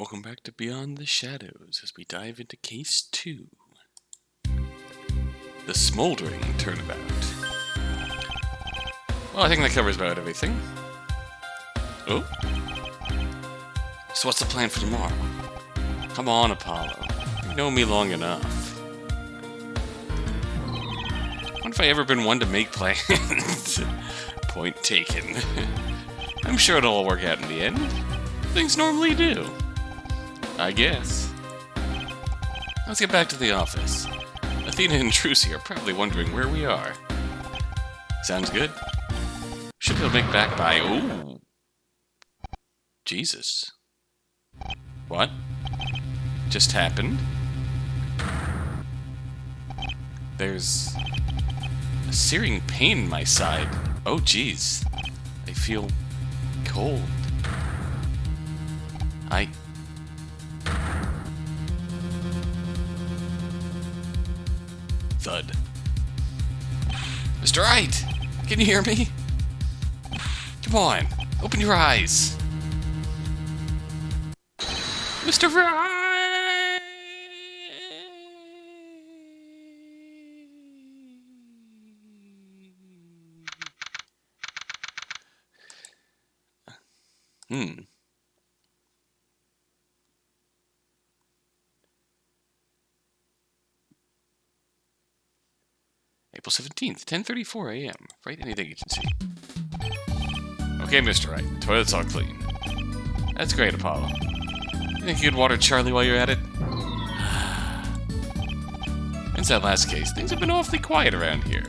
Welcome back to Beyond the Shadows as we dive into Case 2. The Smouldering Turnabout. Well, I think that covers about everything. Oh? So what's the plan for tomorrow? Come on, Apollo. You know me long enough. What if I ever been one to make plans? Point taken. I'm sure it'll all work out in the end. Things normally do. I guess. Let's get back to the office. Athena and Trucy are probably wondering where we are. Sounds good. Should be able to make back by... Ooh. Jesus. What? Just happened? There's a searing pain in my side. Oh, jeez. I feel cold. Thud. Mr. Wright! Can you hear me? Come on, open your eyes. Mr. Wright! April 17th, 10:34 a.m. Write anything you can see. Okay, Mr. Wright. Toilet's all clean. That's great, Apollo. You think you could water Charlie while you're at it? Since that last case, things have been awfully quiet around here.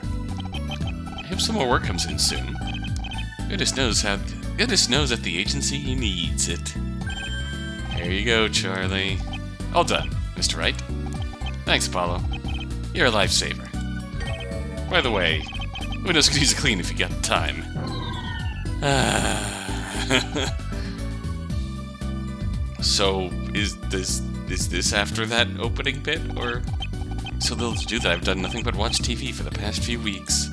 I hope some more work comes in soon. Goodness knows that the agency needs it. There you go, Charlie. All done, Mr. Wright. Thanks, Apollo. You're a lifesaver. By the way, windows could use a clean if you got the time. So, is this after that opening bit, or... So little to do that I've done nothing but watch TV for the past few weeks.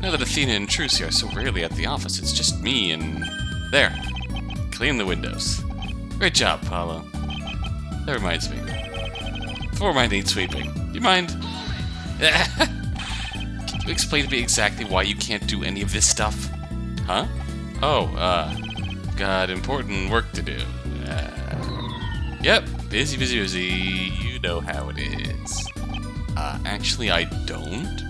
Now that Athena and Trucy are so rarely at the office, it's just me and... There. Clean the windows. Great job, Apollo. That reminds me. Floor might need sweeping. Do you mind? Can you explain to me exactly why you can't do any of this stuff? Huh? Oh, got important work to do. Yep, busy. You know how it is. Actually, I don't.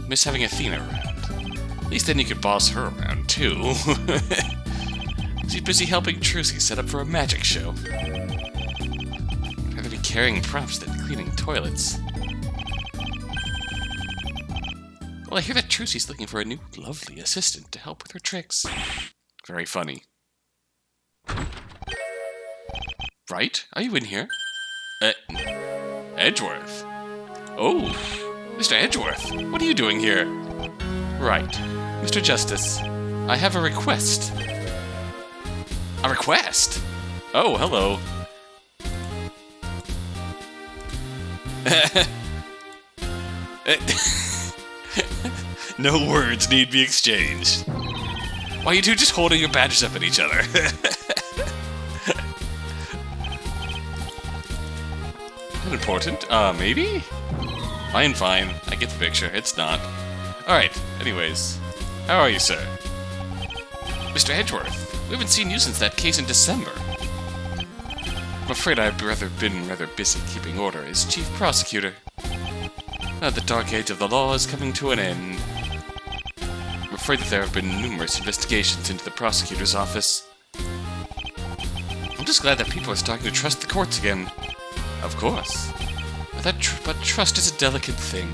Miss having Athena around. At least then you could boss her around, too. She's busy helping Trucy set up for a magic show. I'd rather be carrying props than cleaning toilets. Well, I hear that Trucy's looking for a new, lovely assistant to help with her tricks. Very funny. Right? Are you in here? Edgeworth? Oh, Mr. Edgeworth, what are you doing here? Right. Mr. Justice, I have a request. A request? Oh, hello. No words need be exchanged. Why are you two just holding your badges up at each other? Not important. Maybe? Fine. I get the picture. It's not. Alright, anyways. How are you, sir? Mr. Edgeworth, we haven't seen you since that case in December. I'm afraid I've been rather busy keeping order as chief prosecutor. Now the dark age of the law is coming to an end. I'm afraid that there have been numerous investigations into the prosecutor's office. I'm just glad that people are starting to trust the courts again. Of course. But trust is a delicate thing.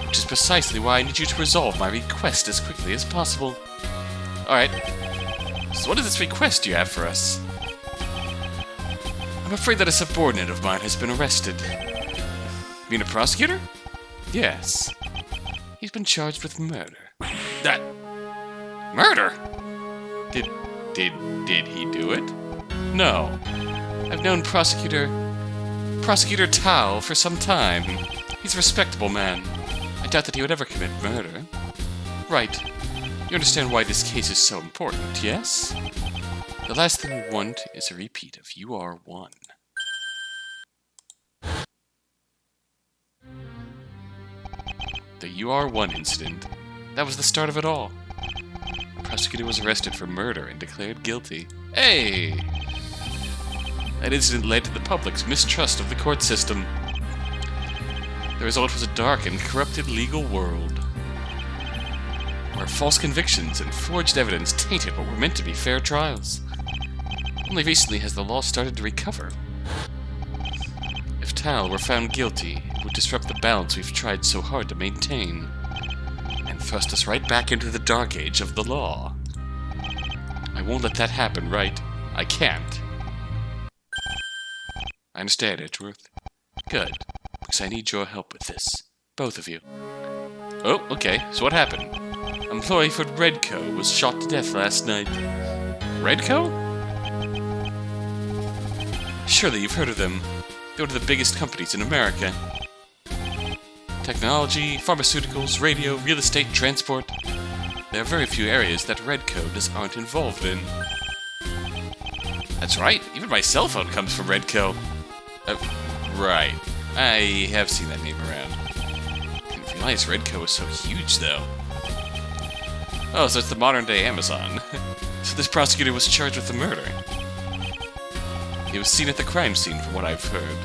Which is precisely why I need you to resolve my request as quickly as possible. Alright. So what is this request you have for us? I'm afraid that a subordinate of mine has been arrested. You mean a prosecutor? Yes. He's been charged with murder. That... Murder? Did he do it? No. I've known Prosecutor Tao for some time. He's a respectable man. I doubt that he would ever commit murder. Right. You understand why this case is so important, yes? The last thing we want is a repeat of UR1. The UR1 incident. That was the start of it all. The prosecutor was arrested for murder and declared guilty. Hey! That incident led to the public's mistrust of the court system. The result was a dark and corrupted legal world, where false convictions and forged evidence tainted what were meant to be fair trials. Only recently has the law started to recover. If Tal were found guilty, it would disrupt the balance we've tried so hard to maintain, and thrust us right back into the dark age of the law. I won't let that happen, right? I can't. I understand, Edgeworth. Good, because I need your help with this. Both of you. Oh, okay, so what happened? Employee for Redco was shot to death last night. Redco? Surely you've heard of them. They're one of the biggest companies in America. Technology, pharmaceuticals, radio, real estate, transport. There are very few areas that Redco aren't involved in. That's right, even my cell phone comes from Redco. Right. I have seen that name around. Didn't realize Redco was so huge, though. Oh, so it's the modern-day Amazon. So this prosecutor was charged with the murder. He was seen at the crime scene, from what I've heard.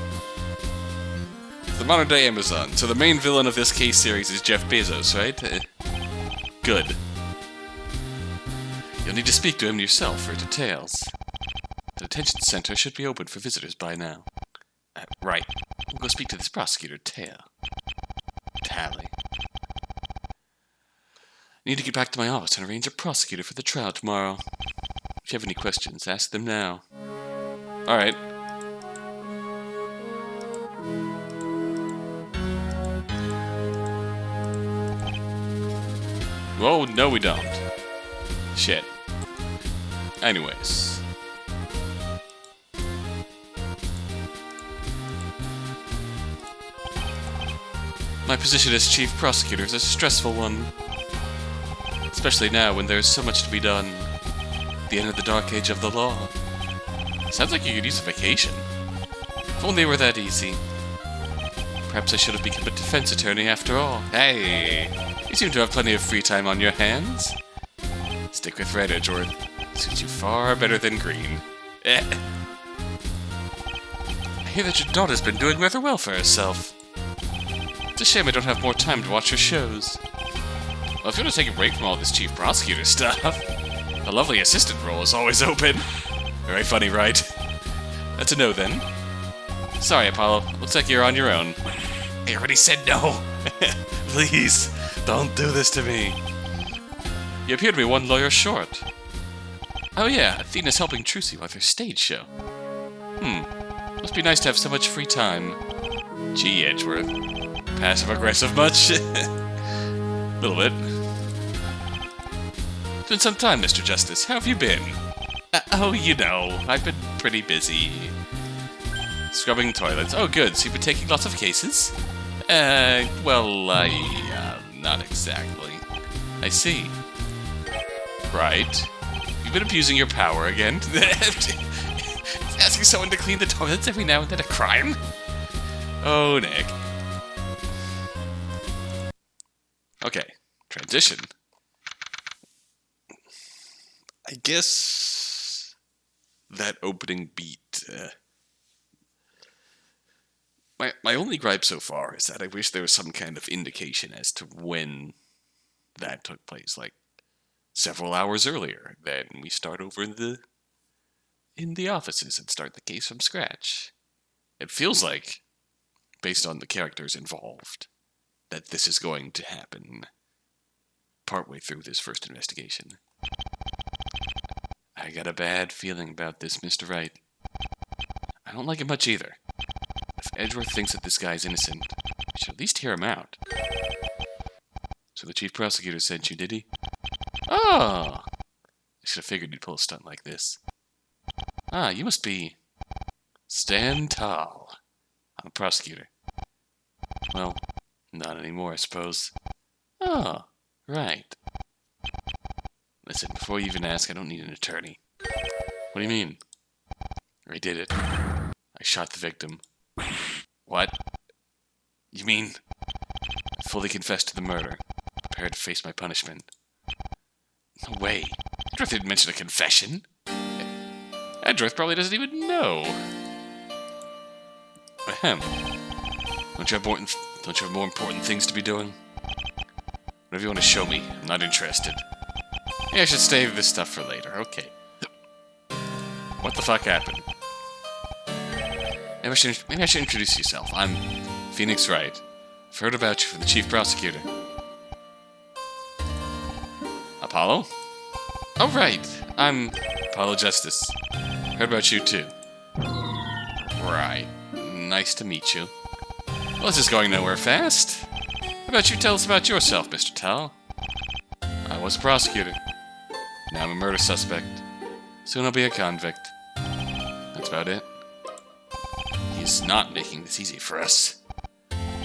The modern-day Amazon. So the main villain of this case series is Jeff Bezos, right? Good. You'll need to speak to him yourself for details. The detention center should be open for visitors by now. Right. We'll go speak to this prosecutor, Tally. I need to get back to my office and arrange a prosecutor for the trial tomorrow. If you have any questions, ask them now. Alright. Oh, no we don't. Shit. Anyways. My position as chief prosecutor is a stressful one. Especially now when there's so much to be done. The end of the dark age of the law. Sounds like you could use a vacation. If only it were that easy. Perhaps I should have become a defense attorney after all. Hey! You seem to have plenty of free time on your hands. Stick with red, Edgeworth. Suits you far better than green. I hear that your daughter's been doing rather well for herself. It's a shame I don't have more time to watch her shows. Well, if you want to take a break from all this chief prosecutor stuff, the lovely assistant role is always open. Very funny, right? That's a no, then. Sorry, Apollo. Looks like you're on your own. I already said no. Please, don't do this to me. You appear to be one lawyer short. Oh yeah, Athena's helping Trucy with her stage show. Must be nice to have so much free time. Gee, Edgeworth. Passive-aggressive much? Little bit. It's been some time, Mr. Justice. How have you been? Oh, you know, I've been pretty busy. Scrubbing toilets. Oh, good. So you've been taking lots of cases? Not exactly. I see. Right. You've been abusing your power again? Asking someone to clean the toilets every now and then a crime? Oh, Nick. Okay. Transition. I guess that opening beat, my only gripe so far is that I wish there was some kind of indication as to when that took place, like several hours earlier. Then we start over in the offices and start the case from scratch. It feels like, based on the characters involved, that this is going to happen partway through this first investigation. I got a bad feeling about this, Mr. Wright. I don't like it much either. If Edgeworth thinks that this guy's innocent, we should at least hear him out. So the chief prosecutor sent you, did he? Oh! I should have figured you'd pull a stunt like this. Ah, you must be Stan Tal. I'm a prosecutor. Well, not anymore, I suppose. Oh, right. Listen, before you even ask, I don't need an attorney. What do you mean? I did it. I shot the victim. What? You mean... I fully confessed to the murder. Prepared to face my punishment. No way. Edgeworth didn't mention a confession. Edgeworth probably doesn't even know. Ahem. Don't you have more important things to be doing? Whatever you want to show me, I'm not interested. Maybe I should save this stuff for later. Okay. What the fuck happened? Maybe I should introduce yourself. I'm Phoenix Wright. I've heard about you from the chief prosecutor. Apollo? Oh, right. I'm Apollo Justice. Heard about you, too. Right. Nice to meet you. Well, this is going nowhere fast. How about you tell us about yourself, Mr. Tal? I was a prosecutor. Now I'm a murder suspect. Soon I'll be a convict. That's about it. He's not making this easy for us.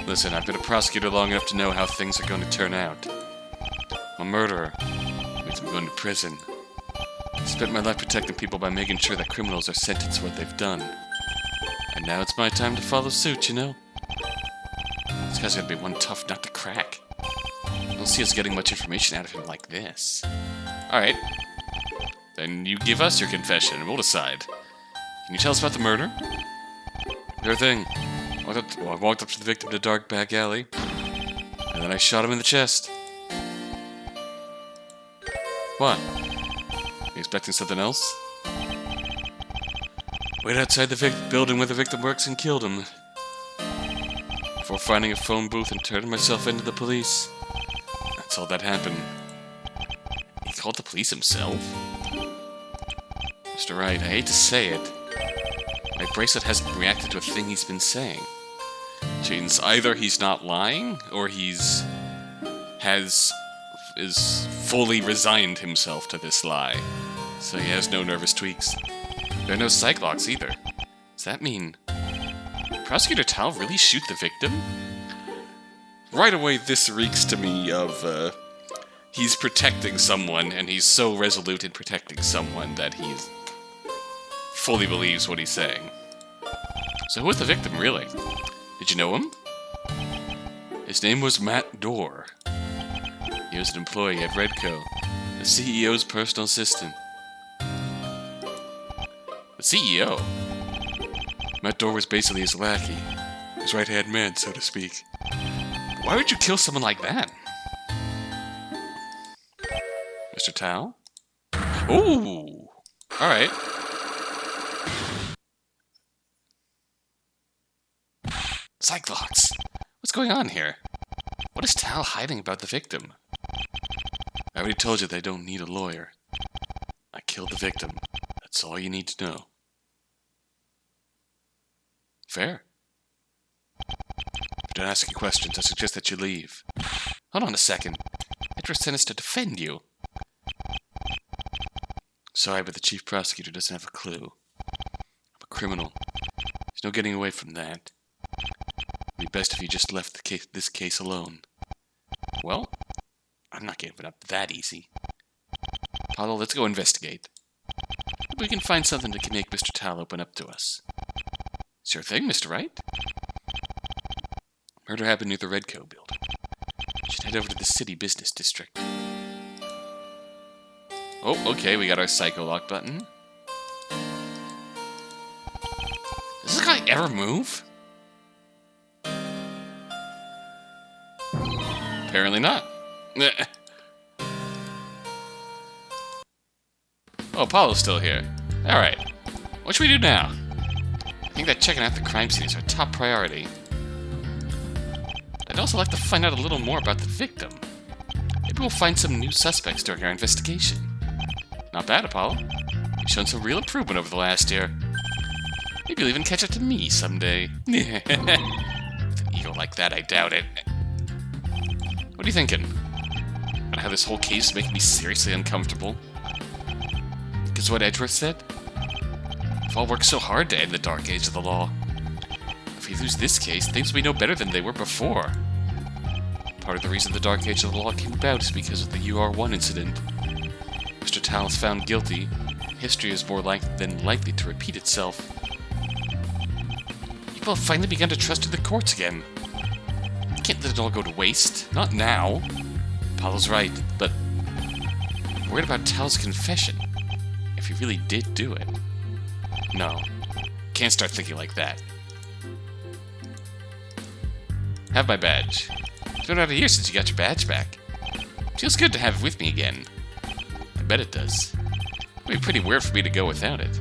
Listen, I've been a prosecutor long enough to know how things are going to turn out. I'm a murderer. Means I'm going to prison. I spent my life protecting people by making sure that criminals are sentenced for what they've done. And now it's my time to follow suit, you know? This guy's gonna be one tough nut to crack. I don't see us getting much information out of him like this. Alright. Then you give us your confession and we'll decide. Can you tell us about the murder? Sure thing. I walked up to the victim in a dark back alley, and then I shot him in the chest. What? You expecting something else? Waited outside the building where the victim works and killed him. Before finding a phone booth and turning myself into the police. That's all that happened. He called the police himself? Mr. Wright, I hate to say it. My bracelet hasn't reacted to a thing he's been saying. Which means either he's not lying, or is fully resigned himself to this lie. So he has no nervous tweaks. There are no psych locks either. Does that mean... Prosecutor Tal really shoot the victim? Right away, this reeks to me of, he's protecting someone, and he's so resolute in protecting someone that he fully believes what he's saying. So who was the victim, really? Did you know him? His name was Matt Dorr. He was an employee at Redco, the CEO's personal assistant. The CEO? Matt Dorr was basically his lackey. His right-hand man, so to speak. Why would you kill someone like that? Mr. Tal? Ooh! Alright. Cyclops! What's going on here? What is Tal hiding about the victim? I already told you they don't need a lawyer. I killed the victim. That's all you need to know. Fair. If I don't ask any questions, I suggest that you leave. Hold on a second. Edgeworth sent us to defend you. Sorry, but the chief prosecutor doesn't have a clue. I'm a criminal. There's no getting away from that. It'd be best if you just left this case alone. Well, I'm not giving up that easy. Apollo, let's go investigate. Maybe we can find something that can make Mr. Tal open up to us. Sure thing, Mr. Wright. Murder happened near the Redco building. Should head over to the city business district. Oh, okay, we got our psycho lock button. Does this guy ever move? Apparently not. Oh, Apollo's still here. Alright. What should we do now? I think that checking out the crime scene is our top priority. I'd also like to find out a little more about the victim. Maybe we'll find some new suspects during our investigation. Not bad, Apollo. You've shown some real improvement over the last year. Maybe you'll even catch up to me someday. With an ego like that, I doubt it. What are you thinking? About how this whole case is making me seriously uncomfortable? Because what Edgeworth said? We've all worked so hard to end the dark age of the law. If we lose this case, things will be no better than they were before. Part of the reason the dark age of the law came about is because of the UR1 incident. Mr. Tal is found guilty, history is more than likely to repeat itself. People have finally begun to trust in the courts again. Can't let it all go to waste. Not now. Apollo's right, but I'm worried about Tal's confession. If he really did do it. No. Can't start thinking like that. Have my badge. It's been about a year since you got your badge back. Feels good to have it with me again. I bet it does. It'd be pretty weird for me to go without it.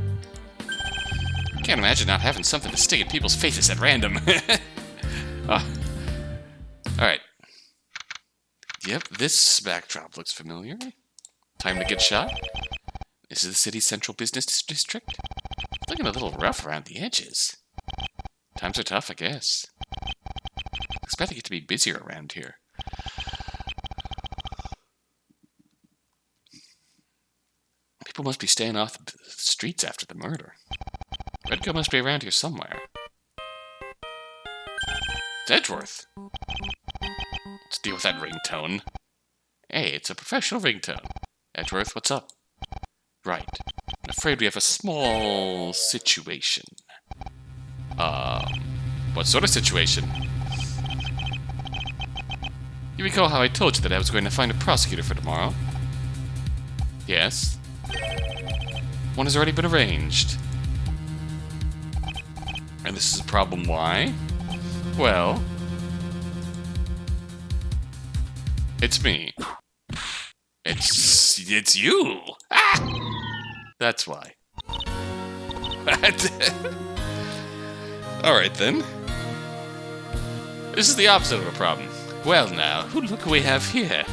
Can't imagine not having something to stick in people's faces at random. Oh. Alright. Yep, this backdrop looks familiar. Time to get shot. This is the city's central business district. Looking a little rough around the edges. Times are tough, I guess. Expecting it to be busier around here. People must be staying off the streets after the murder. Redco must be around here somewhere. It's Edgeworth. Let's deal with that ringtone. Hey, it's a professional ringtone. Edgeworth, what's up? Right. I'm afraid we have a small situation. What sort of situation? You recall how I told you that I was going to find a prosecutor for tomorrow? Yes. One has already been arranged. And this is a problem why? Well... It's me. It's you! Ah! That's why. Alright then. This is the opposite of a problem. Well now, who look we have here?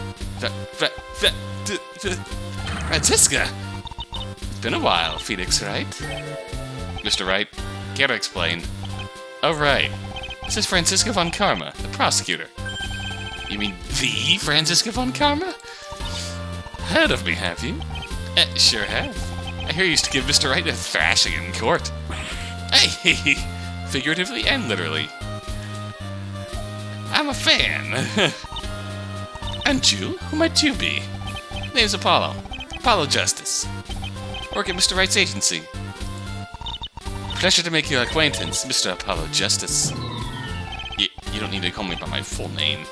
Franziska! It's been a while, Phoenix Wright. Mr. Wright, care to explain? Oh right. This is Franziska Von Karma, the prosecutor. You mean the Franziska Von Karma? Heard of me, have you? Sure have. I hear you used to give Mr. Wright a thrashing in court. Hey, figuratively and literally. I'm a fan. And you? Who might you be? Name's Apollo. Apollo Justice. Work at Mr. Wright's agency. Pleasure to make your acquaintance, Mr. Apollo Justice. You don't need to call me by my full name.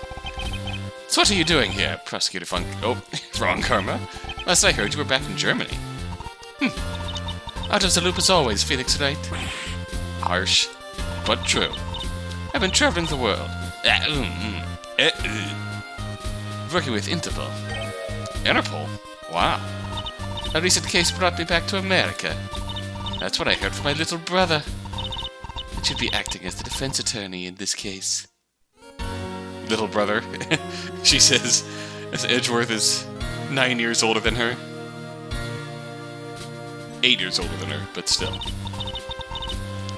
So what are you doing here, Prosecutor Von... Oh, wrong Karma. Last I heard, you were back in Germany. Out of the loop as always, Felix Wright. Harsh, but true. I've been traveling the world. Working with Interpol. Interpol? Wow. A recent case brought me back to America. That's what I heard from my little brother. I should be acting as the defense attorney in this case. Little brother, she says, as Edgeworth is 9 years older than her. 8 years older than her, but still.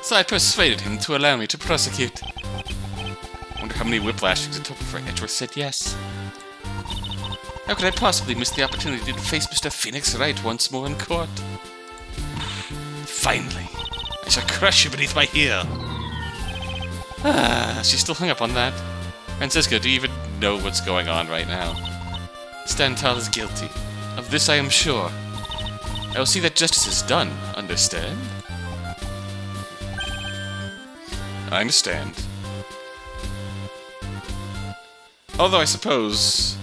So I persuaded him to allow me to prosecute. Wonder how many whiplashings it took before Edgeworth said yes. How could I possibly miss the opportunity to face Mr. Phoenix Wright once more in court? Finally, I shall crush you beneath my heel. She's still hung up on that. Franziska, do you even know what's going on right now? Stantal is guilty. Of this I am sure. I will see that justice is done, understand? I understand. Although I suppose...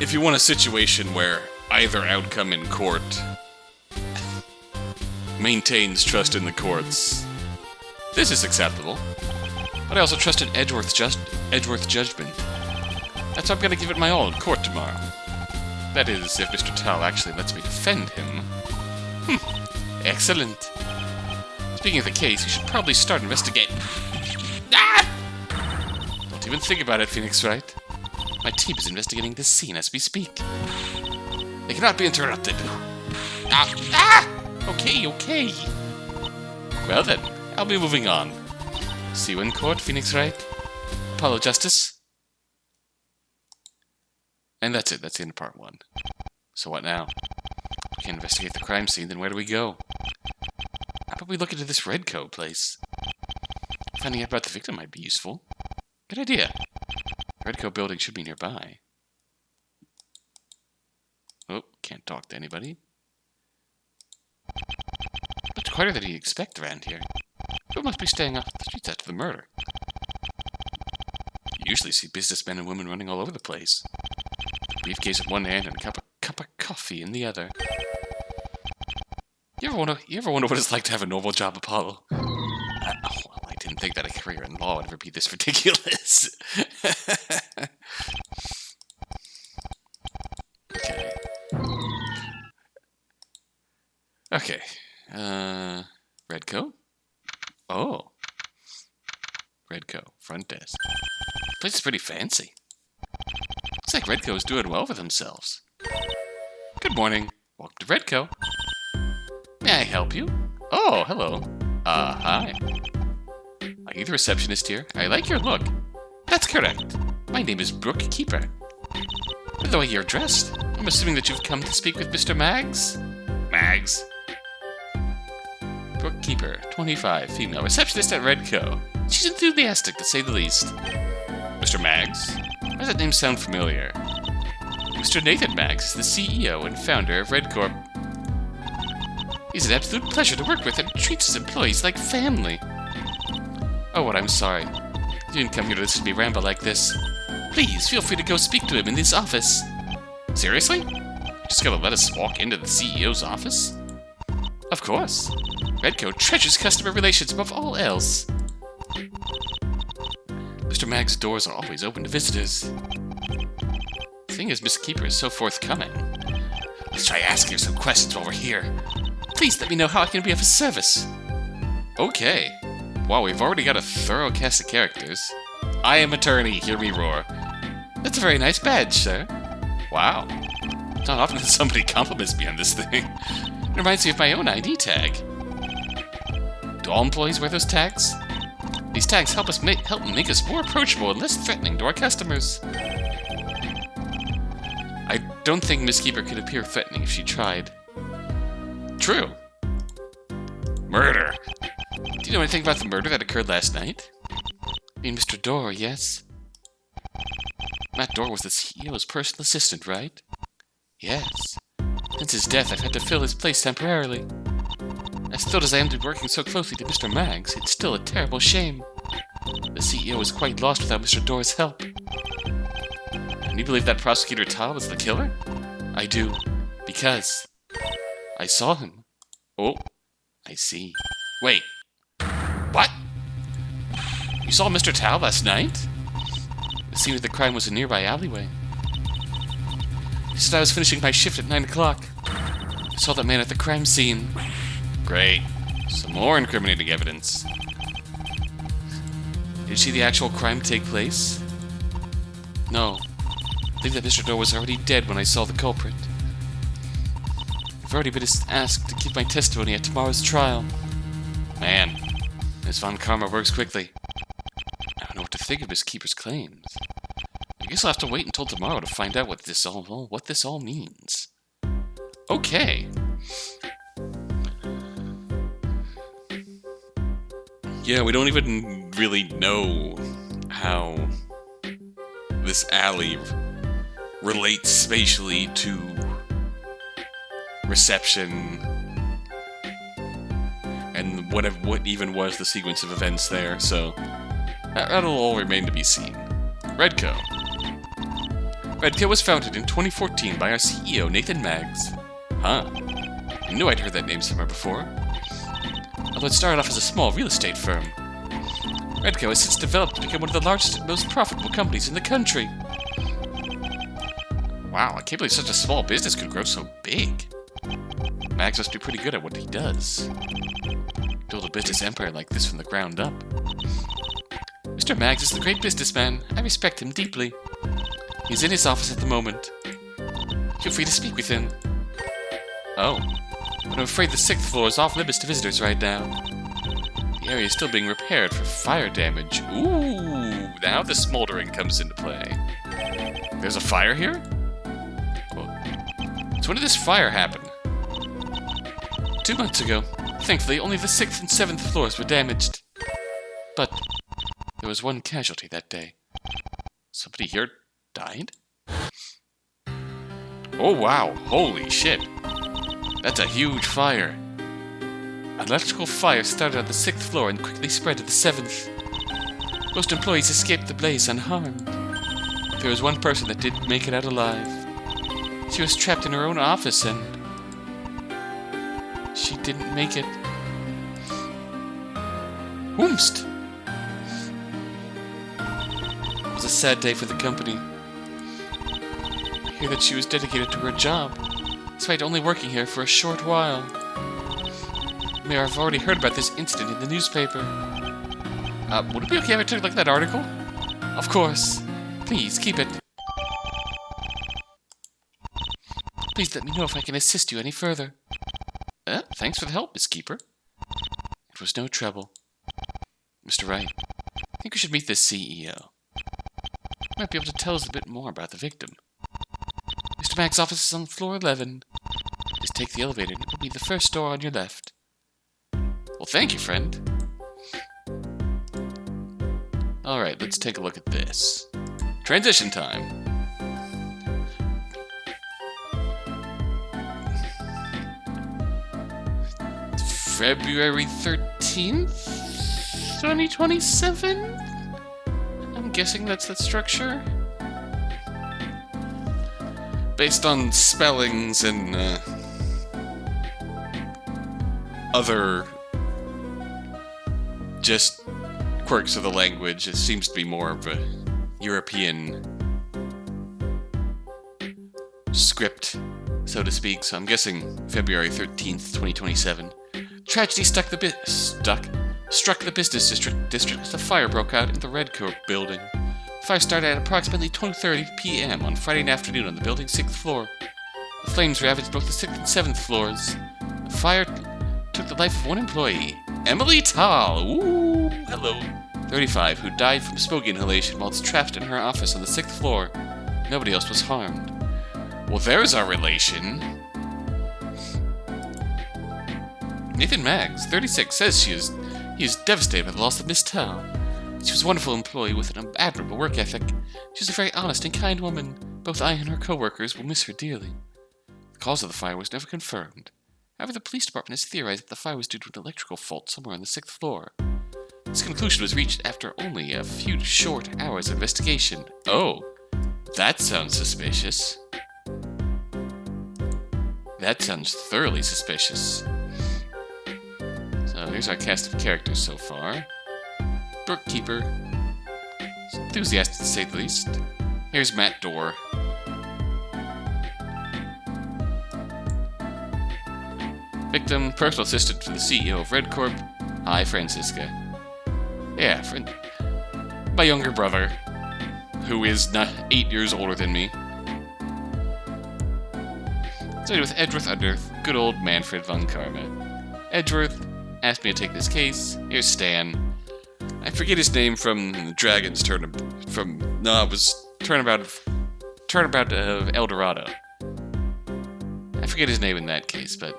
if you want a situation where either outcome in court maintains trust in the courts, this is acceptable. But I also trust in Edgeworth's judgment. That's why I'm gonna give it my all in court tomorrow. That is, if Mr. Tal actually lets me defend him. Excellent. Speaking of the case, you should probably start investigating. Don't even think about it, Phoenix Wright. My team is investigating this scene as we speak. They cannot be interrupted. Okay. Well then, I'll be moving on. See you in court, Phoenix Wright. Apollo Justice. And that's it. That's the end of part 1. So what now? We can't investigate the crime scene, then where do we go? How about we look into this Redco place? Finding out about the victim might be useful. Good idea. The Redco building should be nearby. Oh, can't talk to anybody. Much quieter than you'd expect around here. Who must be staying off the streets after the murder? You usually see businessmen and women running all over the place. A briefcase in one hand and a cup of coffee in the other. You ever wonder what it's like to have a normal job, Apollo? I didn't think that a career in law would ever be this ridiculous. Okay. Redco? Oh. Redco, front desk. This place is pretty fancy. Looks like Redco is doing well for themselves. Good morning. Welcome to Redco. May I help you? Oh, hello. Hi. Are you the receptionist here? I like your look. That's correct. My name is Brooke Keeper. By the way you're dressed, I'm assuming that you've come to speak with Mr. Maggs? Maggs? Brooke Keeper, 25, female, receptionist at Redco. She's enthusiastic, to say the least. Mr. Maggs? Why does that name sound familiar? Mr. Nathan Maggs is the CEO and founder of Redcorp. He's an absolute pleasure to work with and treats his employees like family. Oh, what, I'm sorry. You didn't come here to listen to me ramble like this. Please, feel free to go speak to him in his office. Seriously? Just gonna let us walk into the CEO's office? Of course. Redco treasures customer relations above all else. Mr. Maggs' doors are always open to visitors. Seeing as Miss Keeper is so forthcoming, let's try asking her some questions while we're here. Please let me know how I can be of service. Okay. Wow, we've already got a thorough cast of characters. I am attorney, hear me roar. That's a very nice badge, sir. Wow. It's not often that somebody compliments me on this thing. It reminds me of my own ID tag. Do all employees wear those tags? These tags help make us more approachable and less threatening to our customers. I don't think Miss Keeper could appear threatening if she tried. True. Murder. Do you know anything about the murder that occurred last night? I mean, Mr. Dorr, yes? Matt Dorr was the CEO's personal assistant, right? Yes. Since his death, I've had to fill his place temporarily. As thrilled as I am to be working so closely to Mr. Maggs, it's still a terrible shame. The CEO is quite lost without Mr. Dorr's help. And you believe that Prosecutor Tal was the killer? I do. Because I saw him. Oh, I see. Wait. What? You saw Mr. Tal last night? The scene of the crime was a nearby alleyway. He said I was finishing my shift at 9 o'clock. I saw that man at the crime scene. Great. Some more incriminating evidence. Did you see the actual crime take place? No. I think that Mr. Dorr was already dead when I saw the culprit. I've already been asked to give my testimony at tomorrow's trial. Man, Ms. Von Karma works quickly. I don't know what to think of Miss Keeper's claims. I guess I'll have to wait until tomorrow to find out what this all means. Okay. Yeah, we don't even really know how this alley relates spatially to reception and what even was the sequence of events there, so that'll all remain to be seen. Redco. Redco was founded in 2014 by our CEO, Nathan Maggs. Huh. I knew I'd heard that name somewhere before. Although it started off as a small real estate firm. Redco has since developed to become one of the largest and most profitable companies in the country. Wow, I can't believe such a small business could grow so big. Maggs must be pretty good at what he does. Build a business empire like this from the ground up. Mr. Maggs is a great businessman. I respect him deeply. He's in his office at the moment. Feel free to speak with him. Oh, but I'm afraid the 6th floor is off limits to visitors right now. The area is still being repaired for fire damage. Ooh, now the Smouldering comes into play. There's a fire here? Well, so when did this fire happen? 2 months ago. Thankfully, only the 6th and 7th floors were damaged. But there was one casualty that day. Somebody here died? Oh wow, holy shit. That's a huge fire. An electrical fire started on the 6th floor and quickly spread to the 7th. Most employees escaped the blaze unharmed. There was one person that didn't make it out alive. She was trapped in her own office and she didn't make it. Whoomst! It was a sad day for the company. I hear that she was dedicated to her job, despite only working here for a short while. Mayor, I've already heard about this incident in the newspaper. Would it be okay if I took a look at that article? Of course. Please, keep it. Please let me know if I can assist you any further. Thanks for the help, Miss Keeper. It was no trouble. Mr. Wright, I think we should meet the CEO. He might be able to tell us a bit more about the victim. Mr. Mack's office is on floor 11. Just take the elevator and it will be the first door on your left. Well, thank you, friend. Alright, let's take a look at this. Transition time. February 13th, 2027? I'm guessing that's the structure. Based on spellings and other just quirks of the language, it seems to be more of a European script, so to speak. So I'm guessing February 13th, 2027. Tragedy struck the business district as a fire broke out in the Red Coat building. The fire started at approximately 2:30 p.m. on Friday afternoon on the building's 6th floor. The flames ravaged both the 6th and 7th floors. The fire took the life of one employee, Emily Tal, hello, 35, who died from smoke inhalation while trapped in her office on the 6th floor. Nobody else was harmed. Well, there's our relation. Nathan Maggs, 36, says he is devastated by the loss of Miss Tal. She was a wonderful employee with an admirable work ethic. She was a very honest and kind woman. Both I and her co-workers will miss her dearly. The cause of the fire was never confirmed. However, the police department has theorized that the fire was due to an electrical fault somewhere on the 6th floor. This conclusion was reached after only a few short hours of investigation. Oh, that sounds suspicious. That sounds thoroughly suspicious. So here's our cast of characters so far. Bookkeeper. Enthusiastic to say the least. Here's Matt Dorr. Victim, personal assistant to the CEO of Red Corp. Hi, Franziska. Yeah, my younger brother, who is 8 years older than me. Started with Edgeworth under good old Manfred Von Karma. Edgeworth asked me to take this case. Here's Stan. I forget his name from the Dragon's Turnabout. It was Turnabout of El Dorado. I forget his name in that case, but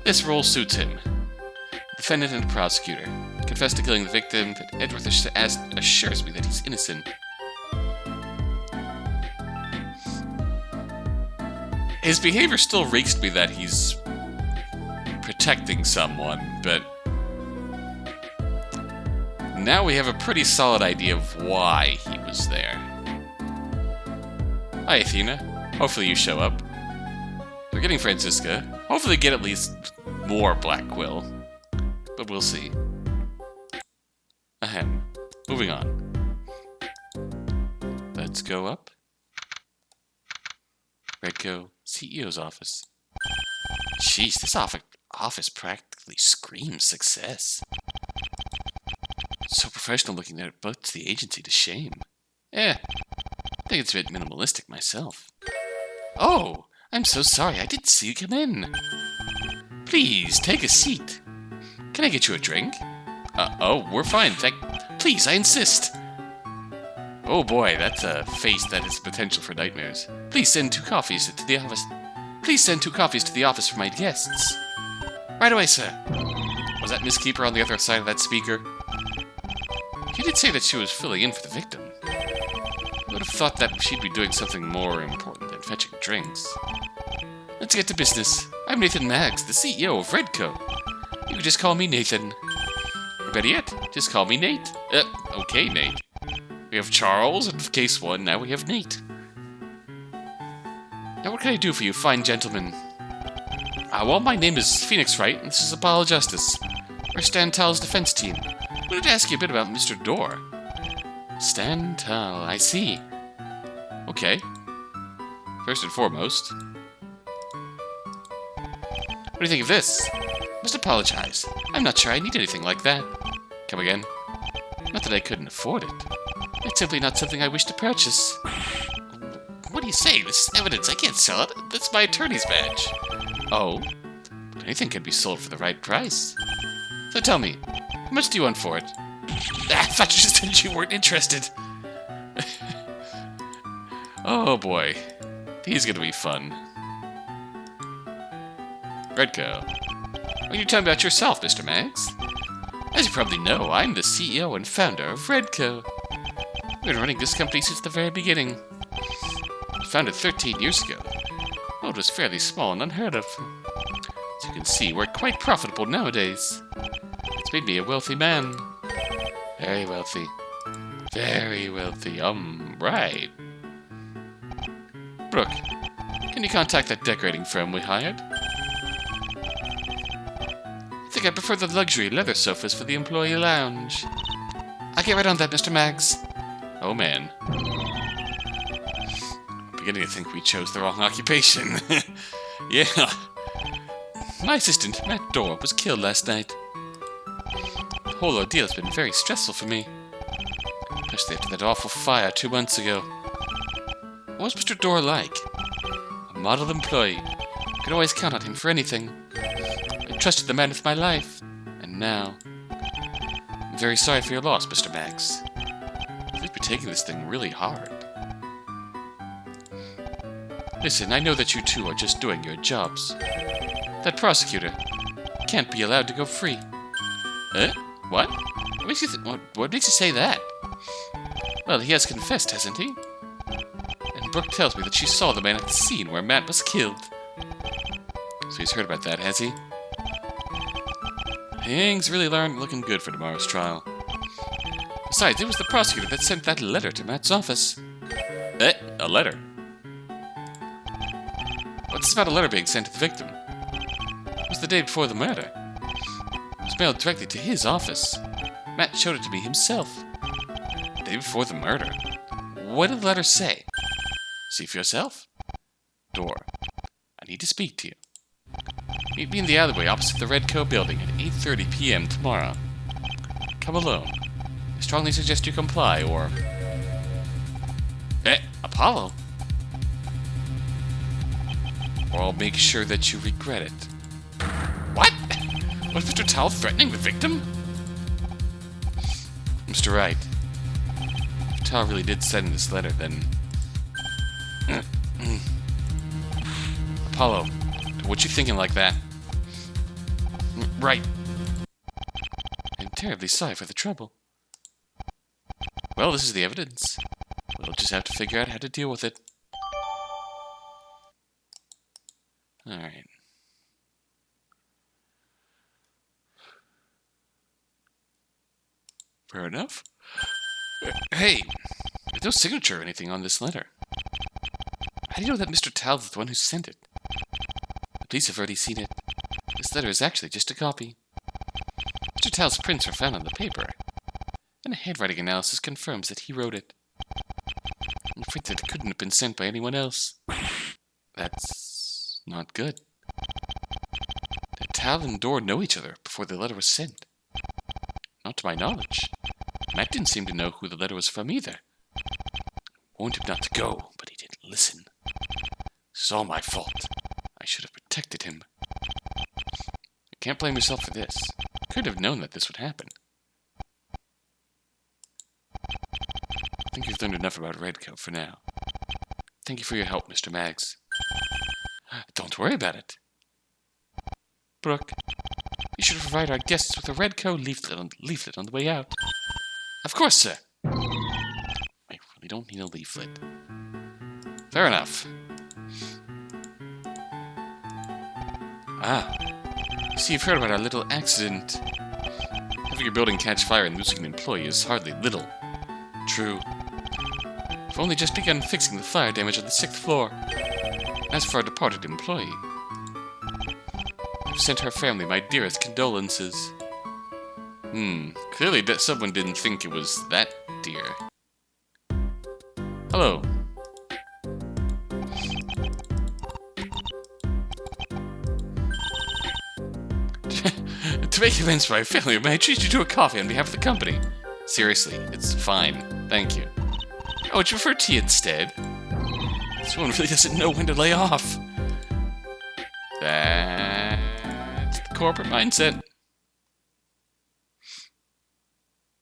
this role suits him. Defendant and prosecutor. Confessed to killing the victim, but Edgeworth assures me that he's innocent. His behavior still reeks to me that he's protecting someone, but now we have a pretty solid idea of why he was there. Hi, Athena. Hopefully you show up. We're getting Franziska. Hopefully get at least more Black Quill. But we'll see. Ahem. Moving on. Let's go up. Redco, CEO's office. Jeez, this office practically screams success. So professional looking that it puts the agency to shame. I think it's a bit minimalistic myself. Oh, I'm so sorry, I didn't see you come in. Please, take a seat. Can I get you a drink? Oh, we're fine, please, I insist. Oh boy, that's a face that has potential for nightmares. Please send 2 coffees to the office. Please send 2 coffees to the office for my guests. Right away, sir. Was that Miss Keeper on the other side of that speaker? She did say that she was filling in for the victim. I would have thought that she'd be doing something more important than fetching drinks. Let's get to business. I'm Nathan Maggs, the CEO of Redco. You can just call me Nathan. Or better yet, just call me Nate. Okay, Nate. We have Charles in case 1, now we have Nate. Now what can I do for you, fine gentlemen? Well, my name is Phoenix Wright, and this is Apollo Justice. We're Stantal's defense team. I wanted to ask you a bit about Mr. Dorr. Stantal, I see. Okay. First and foremost, what do you think of this? Must apologize. I'm not sure I need anything like that. Come again? Not that I couldn't afford it. It's simply not something I wish to purchase. What do you say? This is evidence. I can't sell it. That's my attorney's badge. Oh? But anything can be sold for the right price. So tell me, how much do you want for it? I thought you just said you weren't interested. Oh boy. He's gonna be fun. Redco. What are you talking about yourself, Mr. Maggs? As you probably know, I'm the CEO and founder of Redco. We've been running this company since the very beginning. It was founded 13 years ago. Well, it was fairly small and unheard of. As you can see, we're quite profitable nowadays. It's made me a wealthy man. Very wealthy. Very wealthy. Right. Brooke, can you contact that decorating firm we hired? I think I prefer the luxury leather sofas for the employee lounge. I'll get right on that, Mr. Maggs. Oh, man. I'm beginning to think we chose the wrong occupation. Yeah. My assistant, Matt Dorr, was killed last night. The whole ordeal has been very stressful for me. Especially after that awful fire 2 months ago. What was Mr. Dorr like? A model employee. I could always count on him for anything. I trusted the man with my life. And now... I'm very sorry for your loss, Mr. Maggs. You've been taking this thing really hard. Listen, I know that you two are just doing your jobs. That prosecutor can't be allowed to go free. What? What makes you say that? Well, he has confessed, hasn't he? And Brooke tells me that she saw the man at the scene where Matt was killed. So he's heard about that, has he? Things really aren't looking good for tomorrow's trial. Besides, it was the prosecutor that sent that letter to Matt's office. A letter? What's this about a letter being sent to the victim? It was the day before the murder. It was mailed directly to his office. Matt showed it to me himself. The day before the murder? What did the letter say? See for yourself? Dorr, I need to speak to you. Meet me in the alleyway opposite the Redco building at 8:30 p.m. tomorrow. Come alone. I strongly suggest you comply, or... Apollo? Or I'll make sure that you regret it. What? Was Mr. Tal threatening the victim? Mr. Wright, if Tal really did send this letter, then... Apollo, what you thinking like that? Right. I'm terribly sorry for the trouble. Well, this is the evidence. We'll just have to figure out how to deal with it. Alright. Fair enough. Hey, there's no signature or anything on this letter. How do you know that Mr. Tal is the one who sent it? The police have already seen it. This letter is actually just a copy. Mr. Tal's prints were found on the paper, and a handwriting analysis confirms that he wrote it. I'm afraid that it couldn't have been sent by anyone else. That's not good. Did Tal and Dorr know each other before the letter was sent? Not to my knowledge. Matt didn't seem to know who the letter was from either. I warned him not to go, but he didn't listen. This is all my fault. I should have protected him. You can't blame yourself for this. You could have known that this would happen. I think you've learned enough about Redco for now. Thank you for your help, Mr. Maggs. Don't worry about it. Brooke, you should provide our guests with a Redco leaflet on the way out. Of course, sir. Wait, We don't need a leaflet. Fair enough. Ah. See, you've heard about our little accident. Having your building catch fire and losing an employee is hardly little. True. I've only just begun fixing the fire damage on the 6th floor. As for our departed employee, I've sent her family my dearest condolences. Clearly someone didn't think it was that dear. Hello. To make amends for my failure, may I treat you to a coffee on behalf of the company? Seriously, it's fine. Thank you. Oh, would you prefer tea instead? This one really doesn't know when to lay off. That's the corporate mindset.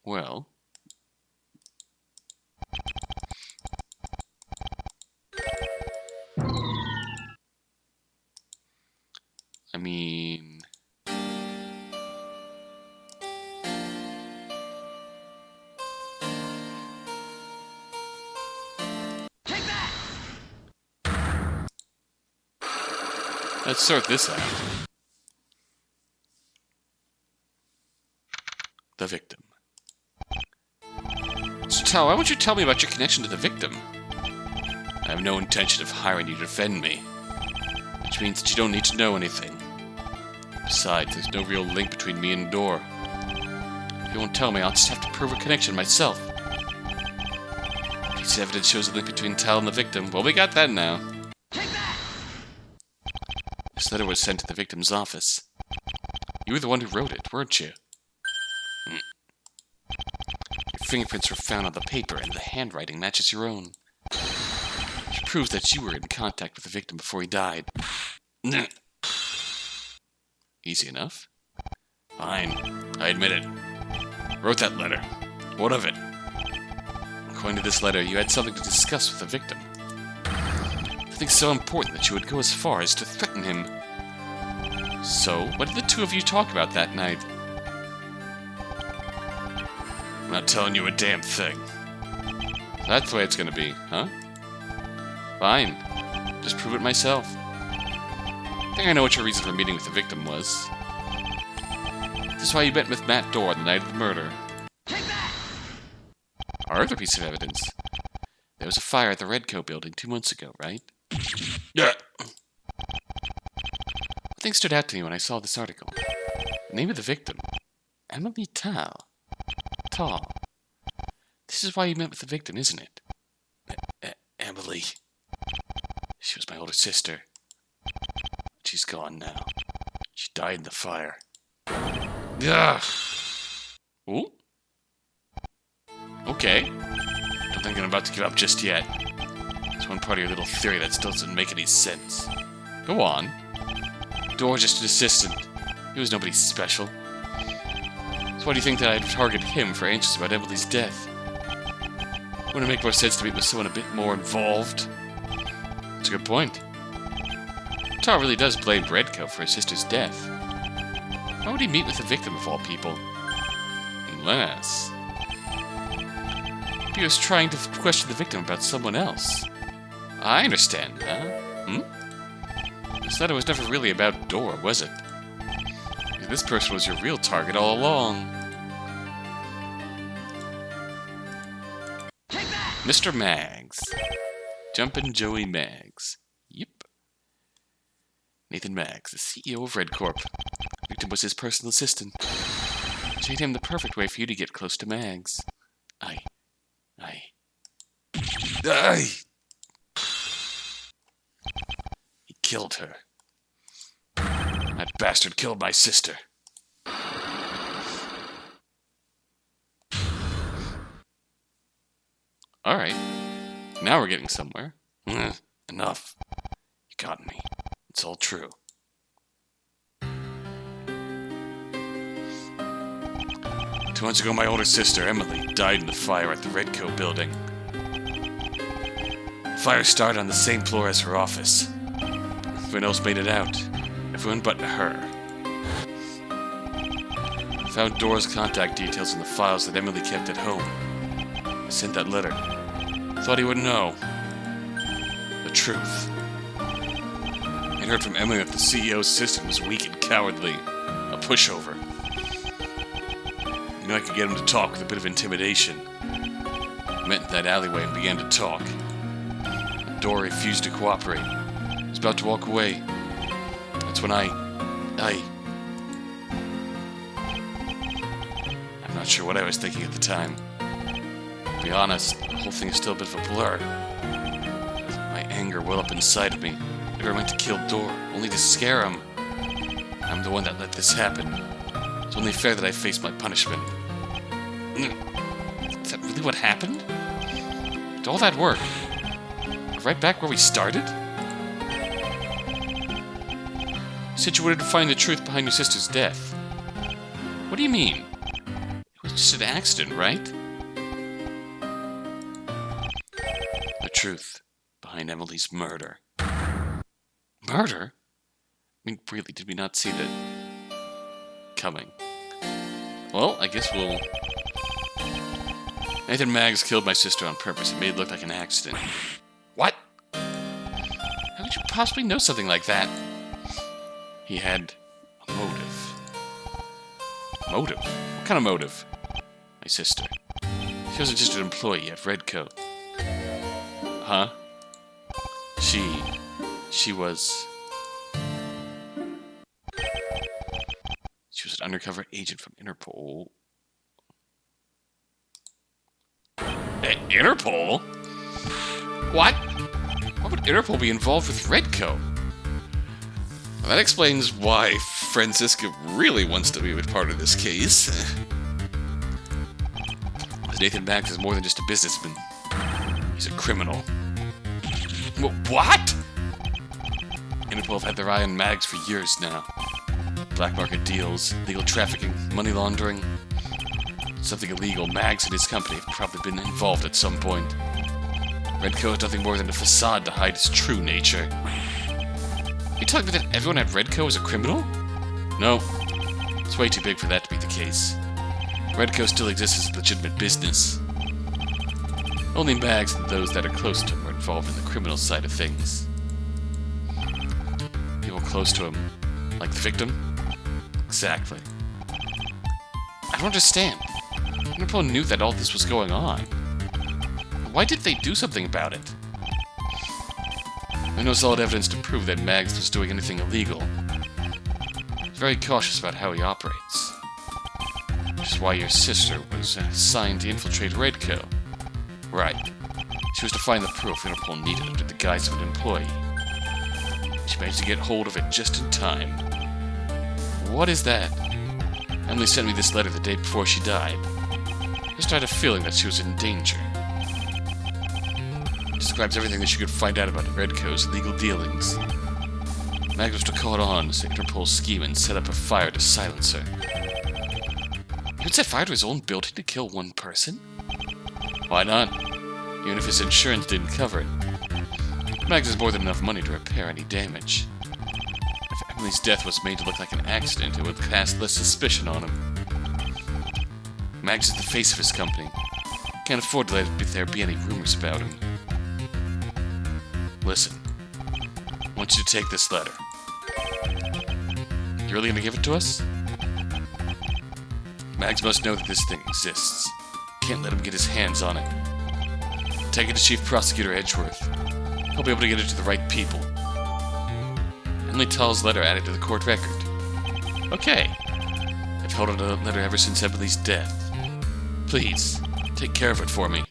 Well. I mean... Let's sort this out. The victim. So Tao, why won't you tell me about your connection to the victim? I have no intention of hiring you to defend me. Which means that you don't need to know anything. Besides, there's no real link between me and Door. If you won't tell me, I'll just have to prove a connection myself. Piece of evidence shows a link between Tal and the victim. Well, we got that now. This letter was sent to the victim's office. You were the one who wrote it, weren't you? Your fingerprints were found on the paper, and the handwriting matches your own. Which proves that you were in contact with the victim before he died. Easy enough. Fine, I admit it. Wrote that letter. What of it? According to this letter, you had something to discuss with the victim. Something so important that you would go as far as to threaten him. So, what did the two of you talk about that night? I'm not telling you a damn thing. That's the way it's gonna be, huh? Fine. Just prove it myself. I think I know what your reason for meeting with the victim was. This is why you met with Matt Dorr on the night of the murder. Our other piece of evidence. There was a fire at the Redco building 2 months ago, right? Yeah. One thing stood out to me when I saw this article. The name of the victim. Emily Tal. Tall. This is why you met with the victim, isn't it? Emily. She was my older sister. She's gone now. She died in the fire. Ugh. Ooh. Okay. Don't think I'm about to give up just yet. There's one part of your little theory that still doesn't make any sense. Go on. Dorr was just an assistant. He was nobody special. So why do you think that I'd target him for anxious about Emily's death? Wouldn't it make more sense to meet with someone a bit more involved? That's a good point. Tar really does blame Redco for his sister's death. Why would he meet with the victim of all people? Unless... he was trying to question the victim about someone else. I understand, huh? This letter was never really about Dorr, was it? This person was your real target all along. Mr. Maggs. Jumpin' Joey Maggs. Yep. Nathan Maggs, the CEO of RedCorp. Victim was his personal assistant. Which made him the perfect way for you to get close to Maggs. Aye. He killed her. That bastard killed my sister. Alright. Now we're getting somewhere. Enough. You got me. It's all true. 2 months ago, my older sister, Emily, died in the fire at the Redco building. The fire started on the same floor as her office. Everyone else made it out. Everyone but her. I found Dorr's contact details in the files that Emily kept at home. I sent that letter. Thought he would know. The truth. I'd heard from Emily that the CEO's assistant was weak and cowardly. A pushover. I knew I could get him to talk with a bit of intimidation. I met in that alleyway and began to talk. Dora refused to cooperate. I was about to walk away. That's when I'm not sure what I was thinking at the time. To be honest, the whole thing is still a bit of a blur. My anger well up inside of me. I never meant to kill Dora, only to scare him. I'm the one that let this happen. It's only fair that I face my punishment. Is that really what happened? Did all that work? Right back where we started? You said you wanted to find the truth behind your sister's death. What do you mean? It was just an accident, right? The truth behind Emily's murder. Murder? I mean, really, did we not see that coming? Well, I guess we'll... Nathan Maggs killed my sister on purpose and made it look like an accident. What? How could you possibly know something like that? He had a motive. Motive? What kind of motive? My sister. She wasn't just an employee at Redcoat. Huh? She was... She was an undercover agent from Interpol. Interpol? What? Why would Interpol be involved with Redcoat? Well, that explains why Franziska really wants to be a part of this case. Nathan Maggs is more than just a businessman. He's a criminal. What? Interpol have had their eye on Maggs for years now. Black market deals, legal trafficking, money laundering. Something illegal. Maggs and his company have probably been involved at some point. Redcoat is nothing more than a facade to hide its true nature. You telling me that everyone at Redcoat is a criminal? No. It's way too big for that to be the case. Redcoat still exists as a legitimate business. Only Maggs and those that are close to him are involved in the criminal side of things. People close to him, like the victim? Exactly. I don't understand. Interpol knew that all this was going on. Why did they do something about it? There's no solid evidence to prove that Maggs was doing anything illegal. He's very cautious about how he operates. Which is why your sister was assigned to infiltrate Redcoat. Right. She was to find the proof Interpol needed under the guise of an employee. She managed to get hold of it just in time. What is that? Emily sent me this letter the day before she died. I just had a feeling that she was in danger. It describes everything that she could find out about Redcoat's legal dealings. Maggs was to call it on to Interpol's scheme and set up a fire to silence her. He would set fire to his own building to kill one person? Why not? Even if his insurance didn't cover it. Maggs has more than enough money to repair any damage. If Emily's death was made to look like an accident, it would cast less suspicion on him. Maggs is the face of his company. Can't afford to let there be any rumors about him. Listen. I want you to take this letter. You really gonna give it to us? Maggs must know that this thing exists. Can't let him get his hands on it. Take it to Chief Prosecutor Edgeworth. He'll be able to get it to the right people. Emily Tall's letter added to the court record. Okay. I've held on to that letter ever since Emily's death. Please, take care of it for me.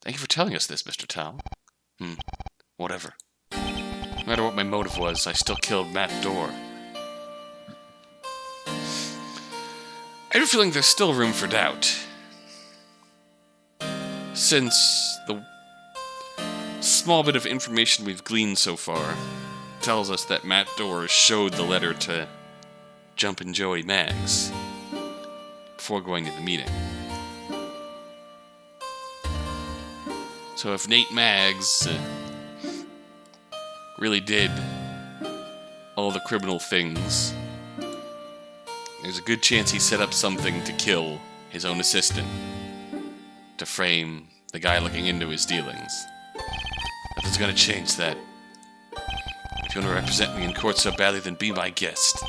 Thank you for telling us this, Mr. Tall. Whatever. No matter what my motive was, I still killed Matt Dorr. I have a feeling there's still room for doubt. Since the small bit of information we've gleaned so far tells us that Matt Dorr showed the letter to Jumpin' Joey Maggs before going to the meeting. So if Nate Maggs really did all the criminal things There's a good chance he set up something to kill his own assistant, to frame the guy looking into his dealings. Nothing's gonna change that. If you want to represent me in court so badly, then be my guest.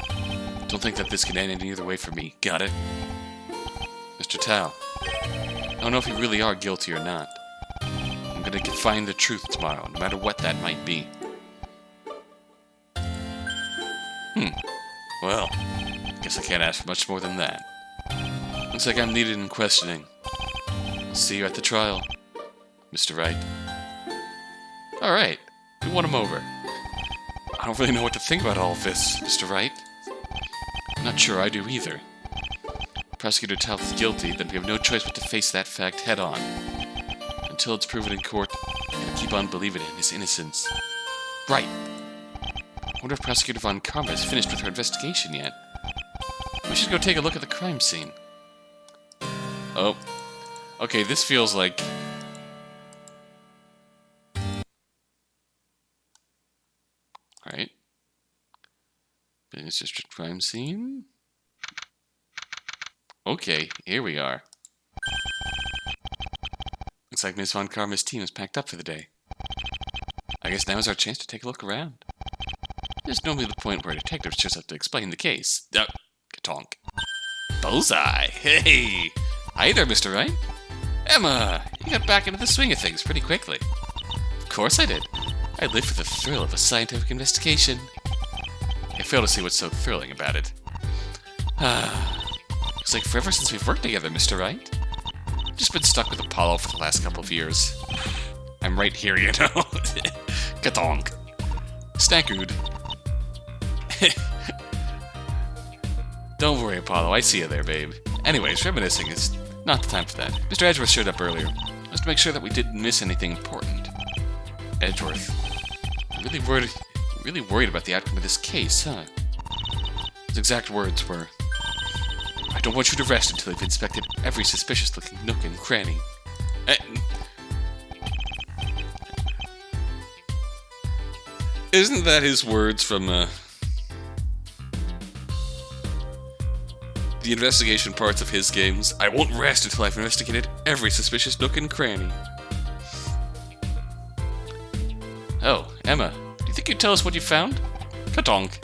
Don't think that this can end any other way for me. Got it? Mr. Tao, I don't know if you really are guilty or not. I'm gonna find the truth tomorrow, no matter what that might be. Well, guess I can't ask for much more than that. Looks like I'm needed in questioning. See you at the trial, Mr. Wright. Alright, we won him over. I don't really know what to think about all of this, Mr. Wright. I'm not sure I do either. Prosecutor tells us guilty, then we have no choice but to face that fact head on. Until it's proven in court, and keep on believing in his innocence. Right. I wonder if Prosecutor Von Karma has finished with her investigation yet. We should go take a look at the crime scene. Oh. Okay, this feels like... Alright. Business District crime scene. Okay, here we are. Looks like Ms. Von Karma's team is packed up for the day. I guess now is our chance to take a look around. This is normally the point where a detective shows up to explain the case. Katonk. Bullseye! Hey! Hi there, Mr. Wright. Emma! You got back into the swing of things pretty quickly. Of course I did. I live for the thrill of a scientific investigation. I fail to see what's so thrilling about it. Looks like forever since we've worked together, Mr. Wright. Just been stuck with Apollo for the last couple of years. I'm right here, you know. Katonk. Snackered. Don't worry, Apollo. I see you there, babe. Anyways, reminiscing is not the time for that. Mr. Edgeworth showed up earlier, just to make sure that we didn't miss anything important. Edgeworth. Really worried about the outcome of this case, huh? His exact words were, I don't want you to rest until you've inspected every suspicious-looking nook and cranny. Isn't that his words from, the investigation parts of his games? I won't rest until I've investigated every suspicious nook and cranny. Oh, Emma, do you think you'd tell us what you found? Katonk.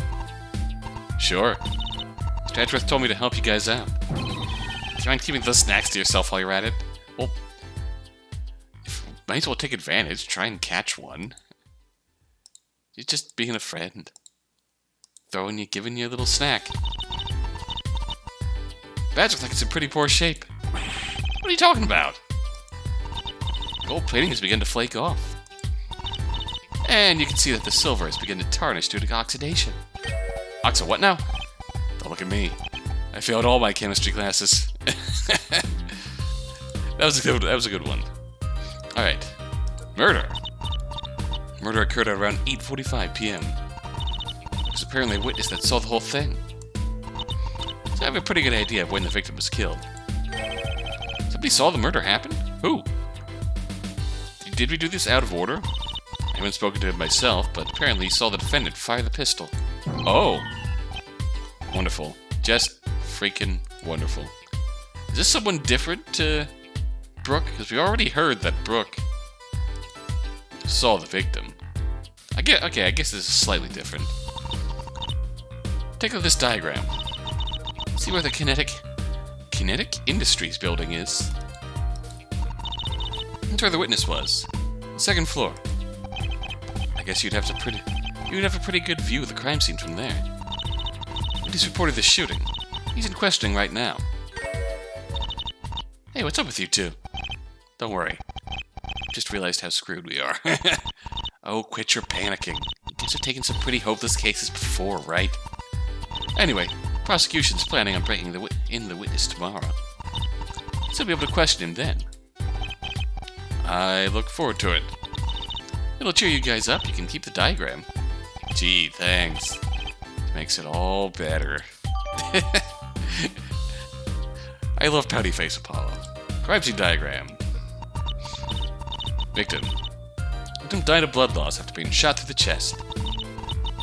Sure. Mr. Edgeworth told me to help you guys out. Do you mind keeping those snacks to yourself while you're at it? Well, might as well take advantage, try and catch one. You're just being a friend. Giving you a little snack. Badge looks like it's in pretty poor shape. What are you talking about? Gold plating has begun to flake off. And you can see that the silver has begun to tarnish due to oxidation. What now? Don't look at me. I failed all my chemistry classes. that was a good one. Alright. Murder. Murder occurred at around 8:45 p.m. There's apparently a witness that saw the whole thing. So I have a pretty good idea of when the victim was killed. Somebody saw the murder happen? Who? Did we do this out of order? I haven't spoken to him myself, but apparently he saw the defendant fire the pistol. Oh! Wonderful. Just freaking wonderful. Is this someone different to Brooke? Because we already heard that Brooke saw the victim. I guess this is slightly different. Take a look at this diagram. See where the Kinetic Industries building is? That's where the witness was. The second floor. I guess you'd have a pretty good view of the crime scene from there. Witness reported the shooting. He's in questioning right now. Hey, what's up with you two? Don't worry. Just realized how screwed we are. Oh, quit your panicking. You guys have taken some pretty hopeless cases before, right? Anyway, prosecution's planning on breaking in the witness tomorrow. So we'll be able to question him then. I look forward to it. It'll cheer you guys up. You can keep the diagram. Gee, thanks. It makes it all better. I love Pouty Face Apollo. Crime scene diagram. Victim. Victim died of blood loss after being shot through the chest.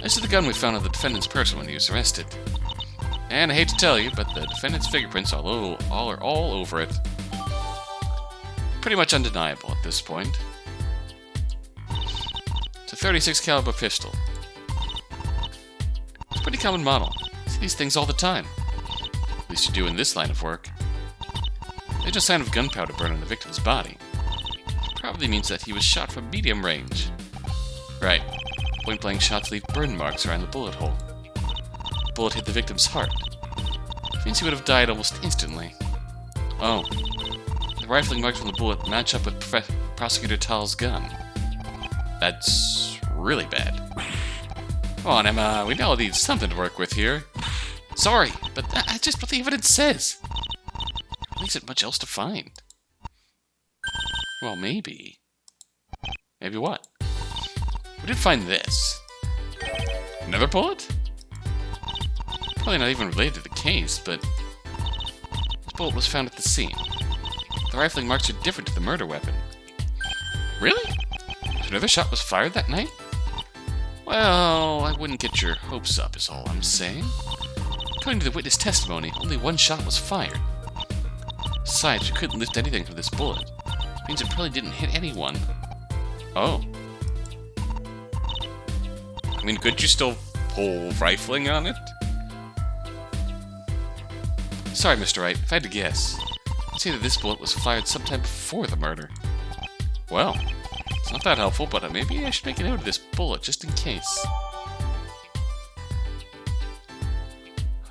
This is the gun we found on the defendant's person when he was arrested. And I hate to tell you, but the defendant's fingerprints are all over it. Pretty much undeniable at this point. It's a 36 caliber pistol. It's a pretty common model. You see these things all the time. At least you do in this line of work. There's no sign of gunpowder burn on the victim's body. Probably means that he was shot from medium range. Right. Point-blank shots leave burn marks around the bullet hole. The bullet hit the victim's heart. Which means he would have died almost instantly. Oh. The rifling marks from the bullet match up with Prosecutor Tal's gun. That's really bad. Come on, Emma. We all need something to work with here. Sorry, but that's just what the evidence says. There isn't much else to find. Well, maybe. Maybe what? We did find this. Another bullet? Probably not even related to the case, but this bullet was found at the scene. The rifling marks are different to the murder weapon. Really? So another shot was fired that night? Well, I wouldn't get your hopes up is all I'm saying. According to the witness testimony, only one shot was fired. Besides, you couldn't lift anything from this bullet. It means it probably didn't hit anyone. Oh. I mean, could you still pull rifling on it? Sorry, Mr. Wright, if I had to guess, I'd say that this bullet was fired sometime before the murder. Well, it's not that helpful, but maybe I should make a note of this bullet, just in case.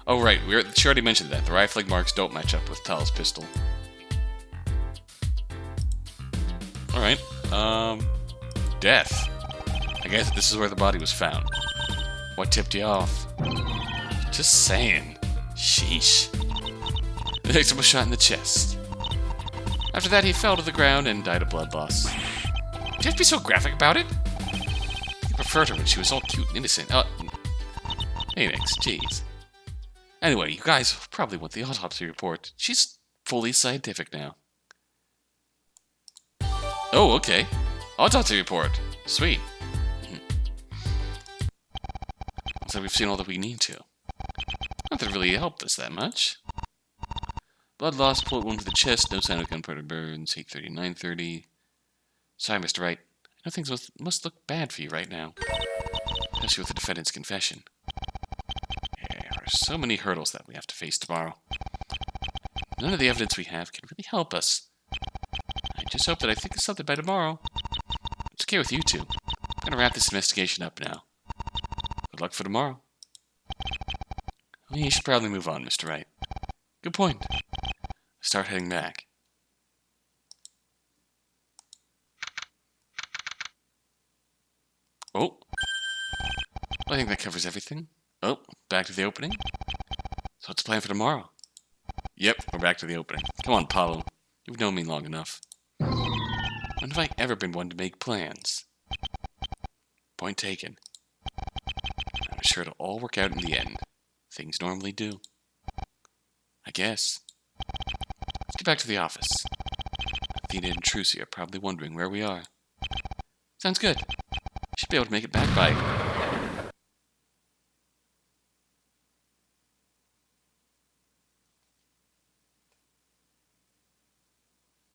Oh, right, she already mentioned that. The rifling marks don't match up with Tal's pistol. Alright, death. I guess this is where the body was found. What tipped you off? Just saying. Sheesh. The victim was shot in the chest. After that, he fell to the ground and died of blood loss. Do you have to be so graphic about it? I preferred her when she was all cute and innocent. Hey, Nix, jeez. Anyway, you guys probably want the autopsy report. She's fully scientific now. Oh, okay. Autopsy report. Sweet. Looks like we've seen all that we need to. Not that it really helped us that much. Blood loss, bullet wound to the chest, no sign of gunpowder burns, 8:30, 9:30. Sorry, Mr. Wright. I know things must look bad for you right now. Especially with the defendant's confession. There are so many hurdles that we have to face tomorrow. None of the evidence we have can really help us. I just hope that I think of something by tomorrow. It's okay with you two. I'm gonna wrap this investigation up now. Good luck for tomorrow. Well, you should probably move on, Mr. Wright. Good point. Start heading back. Oh. I think that covers everything. Oh, back to the opening. So what's the plan for tomorrow? Yep, we're back to the opening. Come on, Paulo. You've known me long enough. When have I ever been one to make plans? Point taken. I'm sure it'll all work out in the end. Things normally do. I guess. Let's get back to the office. Athena and Trucy are probably wondering where we are. Sounds good. Should be able to make it back by